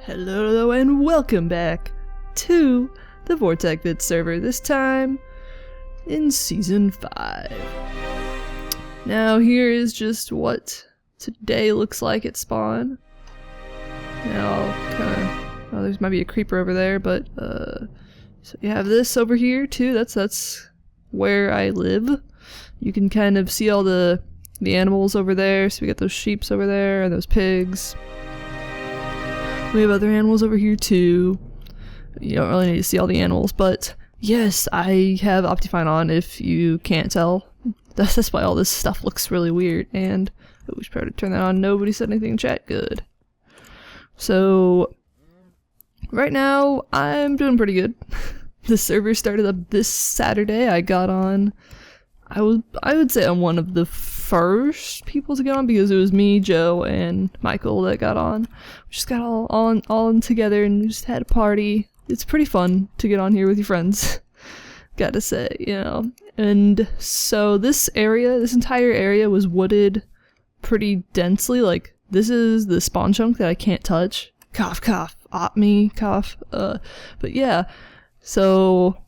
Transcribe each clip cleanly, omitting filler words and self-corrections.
Hello and welcome back to the VortacVids server, this time in Season 5. Now here is just what today looks like at spawn. Now oh, there's might be a creeper over there, but so you have this over here too, that's where I live. You can kind of see all the animals over there, so we got those sheeps over there and those pigs. We have other animals over here too. You don't really need to see all the animals, but yes, I have Optifine on if you can't tell. That's why all this stuff looks really weird, and we should probably turn that on. Nobody said anything in chat, good. So, right now, I'm doing pretty good. The server started up this Saturday. I got on, I would say I'm one of the first people to get on because it was me, Joe, and Michael that got on. We just got all on together and just had a party. It's pretty fun to get on here with your friends, gotta say, you know. And so this entire area was wooded pretty densely. Like, this is the spawn chunk that I can't touch. Cough, cough, op me, cough. But yeah, so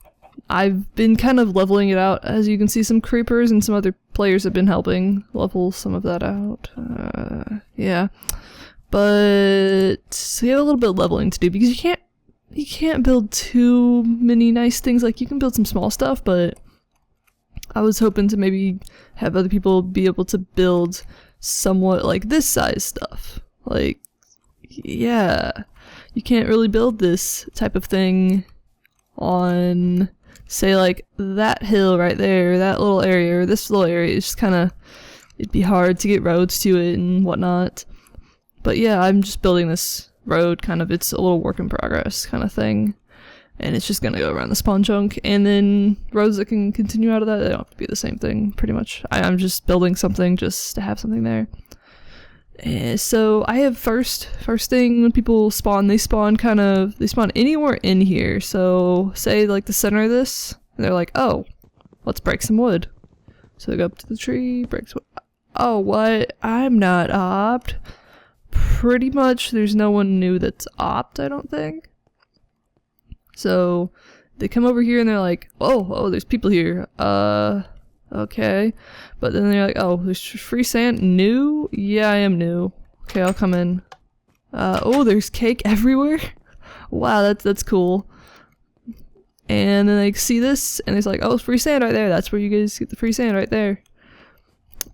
I've been kind of leveling it out. As you can see, some creepers and some other players have been helping level some of that out. Yeah, but so you have a little bit of leveling to do because you can't build too many nice things. Like, you can build some small stuff, but I was hoping to maybe have other people be able to build somewhat like this size stuff. Like, yeah, you can't really build this type of thing on, say, like that hill right there, that little area, or this little area. Is just kind of, it'd be hard to get roads to it and whatnot. But yeah, I'm just building this road, kind of, it's a little work in progress kind of thing. And it's just gonna go around the spawn chunk, and then roads that can continue out of that, they don't have to be the same thing, pretty much. I'm just building something just to have something there. So I have first thing when people spawn, they spawn anywhere in here. So say like the center of this, and they're like, oh, let's break some wood. So they go up to the tree, breaks wood. Oh, what? I'm not opt. Pretty much there's no one new that's opt, I don't think. So they come over here and they're like, oh, there's people here. Okay. But then they're like, oh, there's free sand. New? Yeah, I am new. Okay, I'll come in. Oh, there's cake everywhere? Wow, that's cool. And then they see this, and it's like, oh, free sand right there. That's where you guys get the free sand right there.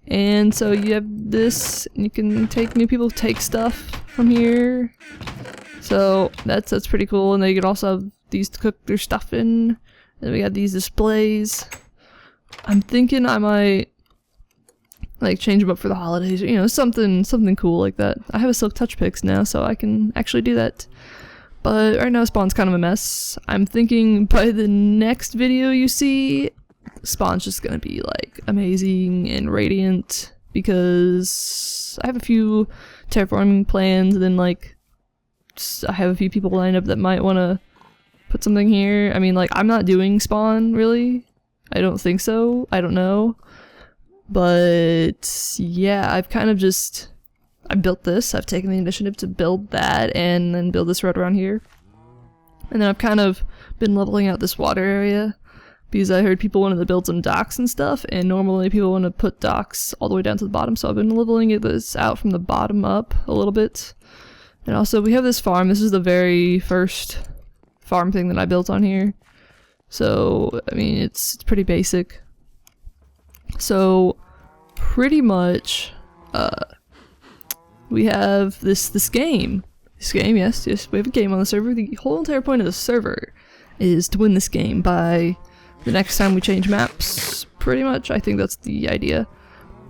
And so you have this, and you can take, new people take stuff from here. So that's pretty cool. And they can also have these to cook their stuff in. And then we got these displays. I'm thinking I might like change them up for the holidays, or, you know, something cool like that. I have a silk touch picks now, so I can actually do that. But right now spawn's kind of a mess. I'm thinking by the next video you see, spawn's just gonna be like amazing and radiant, because I have a few terraforming plans, and then like I have a few people lined up that might want to put something here. I mean, like, I'm not doing spawn really. I don't think so. I don't know. But yeah, I've kind of just, I built this. I've taken the initiative to build that and then build this road around here. And then I've kind of been leveling out this water area because I heard people wanted to build some docks and stuff, and normally people want to put docks all the way down to the bottom, so I've been leveling this out from the bottom up a little bit. And also we have this farm. This is the very first farm thing that I built on here. So, I mean, it's pretty basic. So, pretty much, we have this game. This game, yes, we have a game on the server. The whole entire point of the server is to win this game by the next time we change maps, pretty much. I think that's the idea.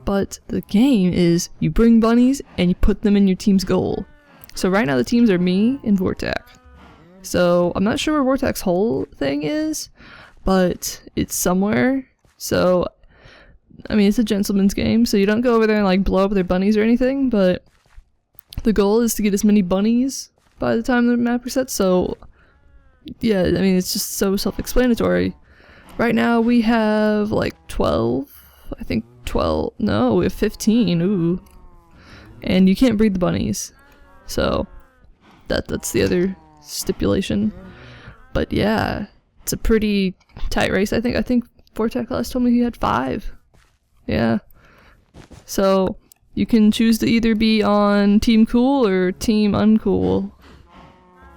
But the game is, you bring bunnies and you put them in your team's goal. So right now the teams are me and Vortac. So I'm not sure where Vortac's whole thing is, but it's somewhere. So, I mean, it's a gentleman's game, so you don't go over there and like blow up their bunnies or anything, but the goal is to get as many bunnies by the time the map resets. So yeah, I mean, it's just so self-explanatory. Right now we have like 12, I think 12, no, we have 15, ooh. And you can't breed the bunnies. So That's the other stipulation. But yeah, it's a pretty tight race. I think Vortac last told me he had 5. Yeah. So you can choose to either be on Team Cool or Team Uncool.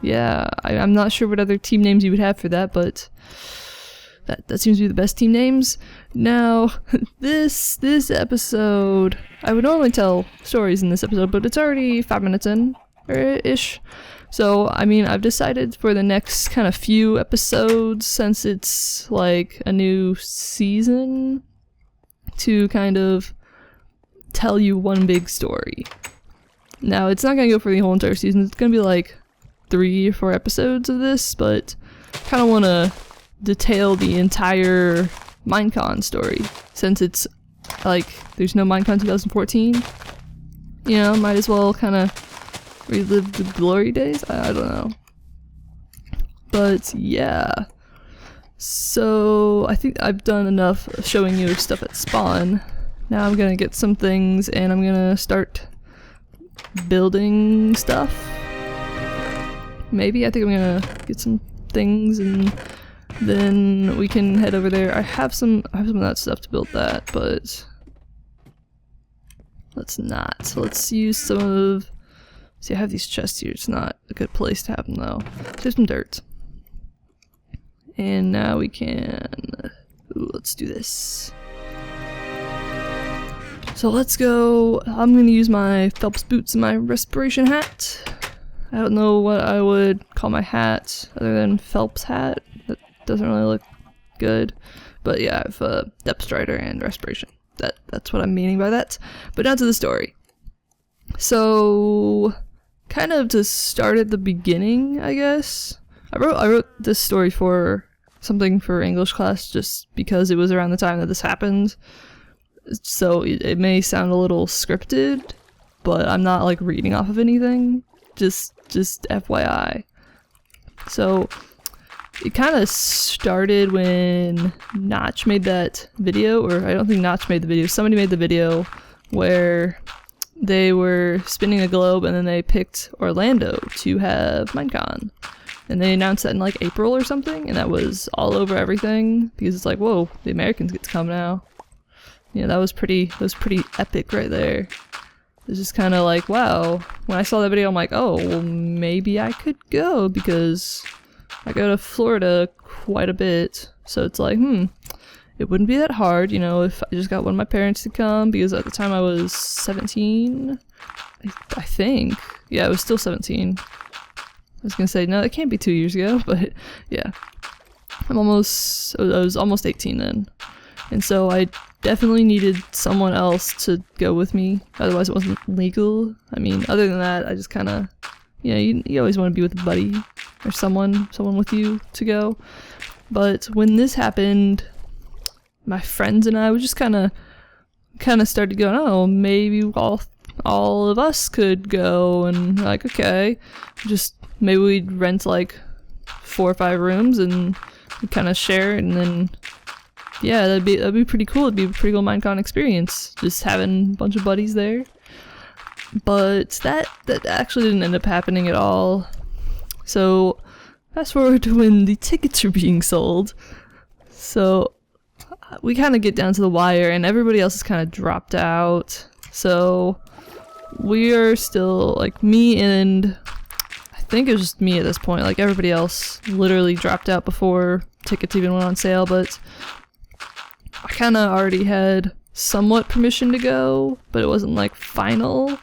Yeah, I'm not sure what other team names you would have for that, but that seems to be the best team names. Now, this episode, I would normally tell stories in this episode, but it's already 5 minutes in, or ish. So, I mean, I've decided for the next kind of few episodes, since it's like a new season, to kind of tell you one big story. Now, it's not gonna go for the whole entire season. It's gonna be like 3 or 4 episodes of this, but kind of want to detail the entire Minecon story, since it's like there's no Minecon 2014. You know, might as well kind of relive the glory days. I don't know, but yeah. So I think I've done enough showing you stuff at spawn. Now I'm gonna get some things and I'm gonna start building stuff. Maybe I think I'm gonna get some things and then we can head over there. I have some of that stuff to build that, but let's not. So let's use some of. See, I have these chests here. It's not a good place to have them though. There's some dirt, and now we can. Ooh, let's do this. So let's go. I'm gonna use my Phelps boots and my respiration hat. I don't know what I would call my hat other than Phelps hat. That doesn't really look good. But yeah, I have a depth strider and respiration. That's what I'm meaning by that. But now to the story. So, kind of to start at the beginning, I guess. I wrote this story for something for English class just because it was around the time that this happened. So it may sound a little scripted, but I'm not like reading off of anything. Just FYI. So it kind of started when Notch made that video, or I don't think Notch made the video. Somebody made the video where they were spinning a globe and then they picked Orlando to have Minecon. And they announced that in like April or something, and that was all over everything because it's like, whoa, the Americans get to come now. Yeah, that was pretty epic right there. It's just kind of like, wow. When I saw that video, I'm like, oh, well, maybe I could go because I go to Florida quite a bit. So it's like, it wouldn't be that hard, you know, if I just got one of my parents to come, because at the time I was 17, I think. Yeah, I was still 17. I was gonna say, no, it can't be 2 years ago, but yeah. I was almost 18 then. And so I definitely needed someone else to go with me, otherwise it wasn't legal. I mean, other than that, I just kind of, you know, you always want to be with a buddy or someone with you to go. But when this happened, my friends and I would just kind of started going, oh, maybe all of us could go, and like, okay, just maybe we'd rent like 4 or 5 rooms and kind of share it, and then yeah, that'd be pretty cool. It'd be a pretty cool Minecon experience, just having a bunch of buddies there. But that actually didn't end up happening at all. So fast forward to when the tickets are being sold. So we kind of get down to the wire, and everybody else has kind of dropped out. So we are still, like, me and I think it was just me at this point. Like, everybody else literally dropped out before tickets even went on sale, but I kind of already had somewhat permission to go, but it wasn't like final.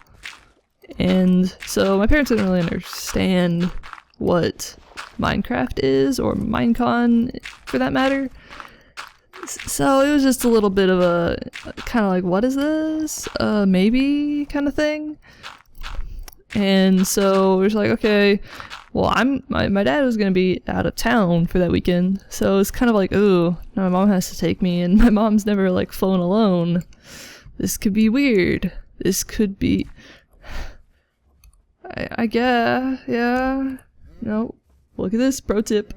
And so my parents didn't really understand what Minecraft is, or Minecon for that matter. So it was just a little bit of a kind of like, what is this? Maybe kind of thing. And so we're just like, okay, well, my dad was gonna be out of town for that weekend, so it's kind of like, ooh, now my mom has to take me, and my mom's never like flown alone. This could be weird. This could be, I guess, yeah. No, look at this pro tip.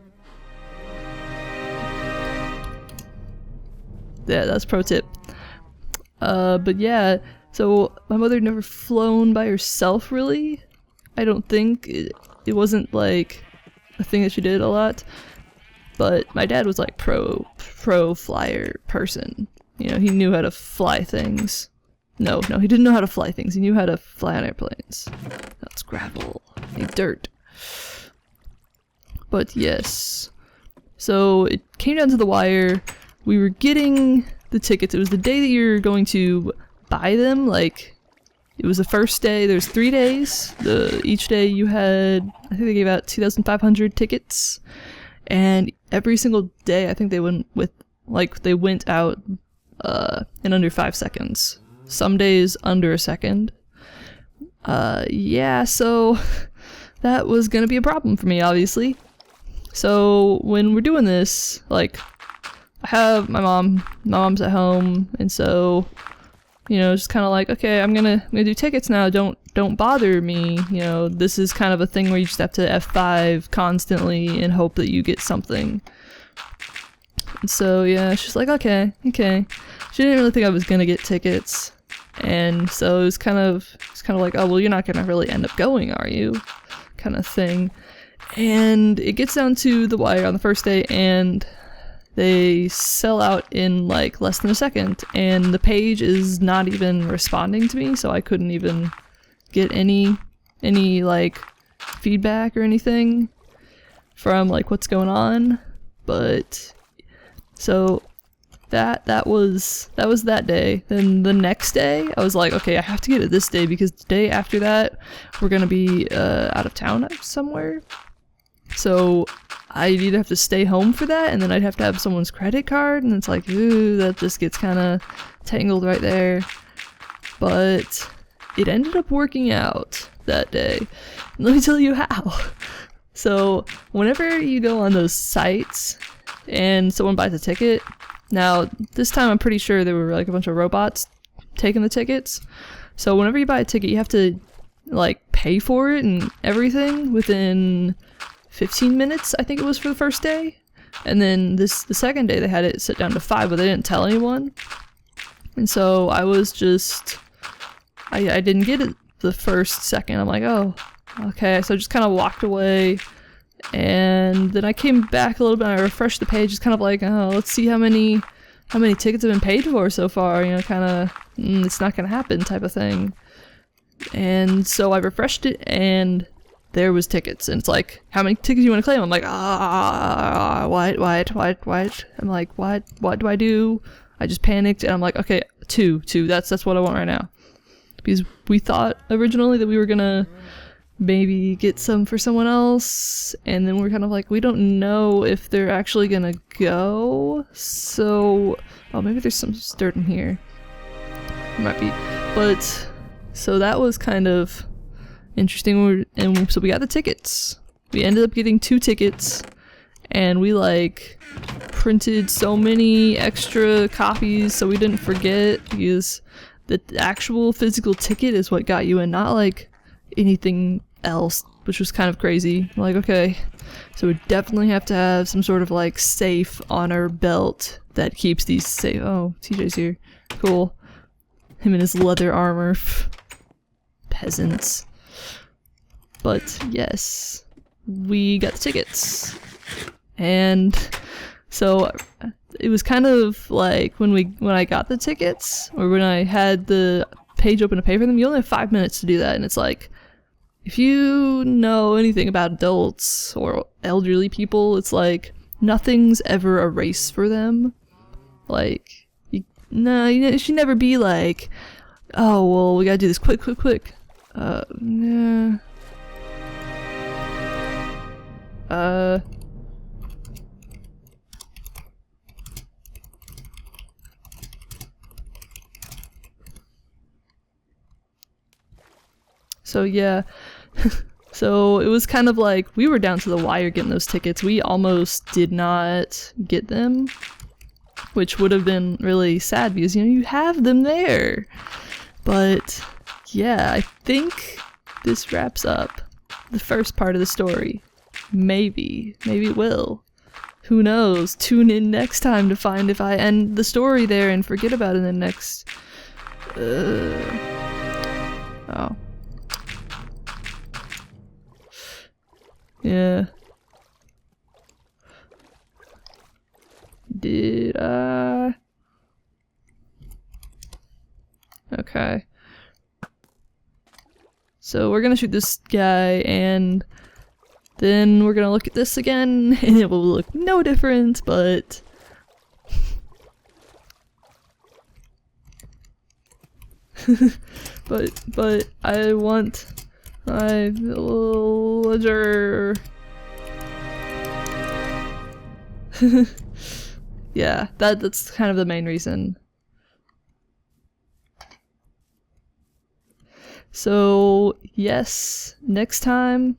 Yeah, that's pro tip. But yeah, so my mother had never flown by herself really, I don't think it wasn't like a thing that she did a lot. But my dad was like pro flyer person. You know, he knew how to fly things. No, he didn't know how to fly things. He knew how to fly on airplanes. That's gravel. Hey, dirt. But yes. So it came down to the wire. We were getting the tickets. It was the day that you're going to buy them. Like, it was the first day. There's 3 days. Each day you had, I think they gave out 2,500 tickets. And every single day, I think they went out in under 5 seconds. Some days under a second. Yeah, so that was gonna be a problem for me, obviously. So when we're doing this, like, I have my mom's at home, and so, you know, just kind of like, okay, I'm gonna do tickets now. Don't bother me. You know, this is kind of a thing where you just have to F5 constantly and hope that you get something. And so yeah, she's like, okay. She didn't really think I was gonna get tickets, and so it's kind of like, oh well, you're not gonna really end up going, are you? Kind of thing. And it gets down to the wire on the first day, and they sell out in like less than a second, and the page is not even responding to me, so I couldn't even get any like feedback or anything from like what's going on. But so that was that day. Then the next day I was like, okay, I have to get it this day, because the day after that we're gonna be out of town somewhere, so I'd either have to stay home for that, and then I'd have to have someone's credit card, and it's like, ooh, that just gets kind of tangled right there. But it ended up working out that day. Let me tell you how. So whenever you go on those sites and someone buys a ticket, now this time I'm pretty sure there were like a bunch of robots taking the tickets. So whenever you buy a ticket, you have to like pay for it and everything within 15 minutes, I think it was, for the first day. And then the second day they had it set down to 5, but they didn't tell anyone. And so I was just, I didn't get it the first second. I'm like, oh, okay. So I just kind of walked away, and then I came back a little bit and I refreshed the page. It's kind of like, oh, let's see how many tickets have been paid for so far, you know, kind of, it's not gonna happen type of thing. And so I refreshed it, and there was tickets, and it's like, how many tickets do you want to claim? I'm like, what? I'm like, what do I do? I just panicked, and I'm like, okay, two, that's what I want right now. Because we thought originally that we were gonna maybe get some for someone else, and then we're kind of like, we don't know if they're actually gonna go, so, oh, maybe there's some dirt in here. There might be, but, so that was kind of interesting, and so we got the tickets. We ended up getting 2 tickets, and we like printed so many extra copies so we didn't forget, because the actual physical ticket is what got you in, not like anything else, which was kind of crazy. Like, okay, so we definitely have to have some sort of like safe on our belt that keeps these safe. Oh, TJ's here. Cool. Him and his leather armor. Peasants. But yes, we got the tickets, and so it was kind of like when I got the tickets, or when I had the page open to pay for them, you only have 5 minutes to do that, and it's like, if you know anything about adults or elderly people, it's like nothing's ever a race for them. Like, you should never be like, oh well, we gotta do this quick. Yeah. So yeah, so it was kind of like we were down to the wire getting those tickets. We almost did not get them, which would have been really sad, because, you know, you have them there. But yeah, I think this wraps up the first part of the story. Maybe it will. Who knows? Tune in next time to find if I end the story there and forget about it in the next... Oh. Yeah. Did I? Okay. So we're gonna shoot this guy, and then we're gonna look at this again, and it will look no different, but... but I want my villager. Yeah, that's kind of the main reason. So yes, next time,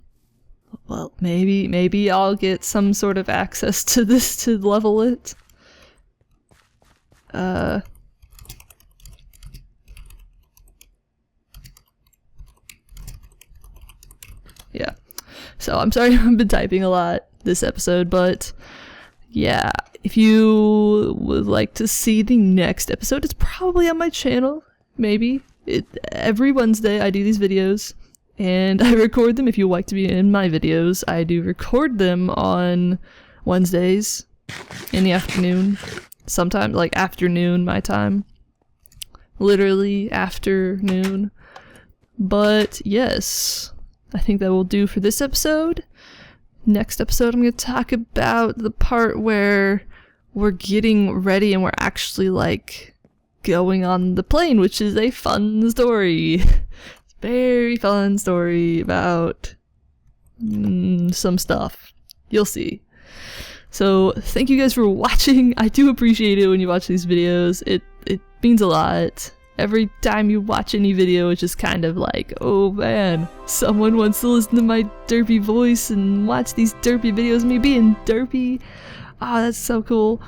well, maybe I'll get some sort of access to this to level it. Yeah. So I'm sorry I've been typing a lot this episode, but yeah, if you would like to see the next episode, it's probably on my channel, maybe. Every Wednesday I do these videos, and I record them. If you like to be in my videos, I do record them on Wednesdays in the afternoon, sometimes like afternoon my time, literally afternoon. But yes, I think that will do for this episode. Next episode I'm going to talk about the part where we're getting ready and we're actually like going on the plane, which is a fun story. Very fun story about some stuff. You'll see. So thank you guys for watching. I do appreciate it when you watch these videos. It means a lot. Every time you watch any video, it's just kind of like, oh man, someone wants to listen to my derpy voice and watch these derpy videos of me being derpy. Ah, that's so cool.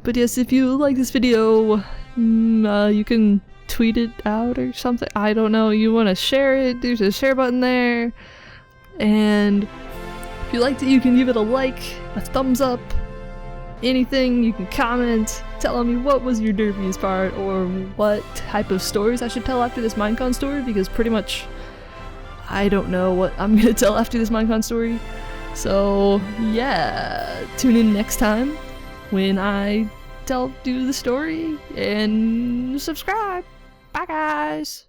But yes, if you like this video, you can tweet it out or something. I don't know. You want to share it? There's a share button there. And if you liked it, you can give it a like, a thumbs up, anything. You can comment telling me what was your derpiest part or what type of stories I should tell after this Minecon story, because pretty much I don't know what I'm gonna tell after this Minecon story. So yeah, tune in next time when I do the story, and subscribe. Bye guys!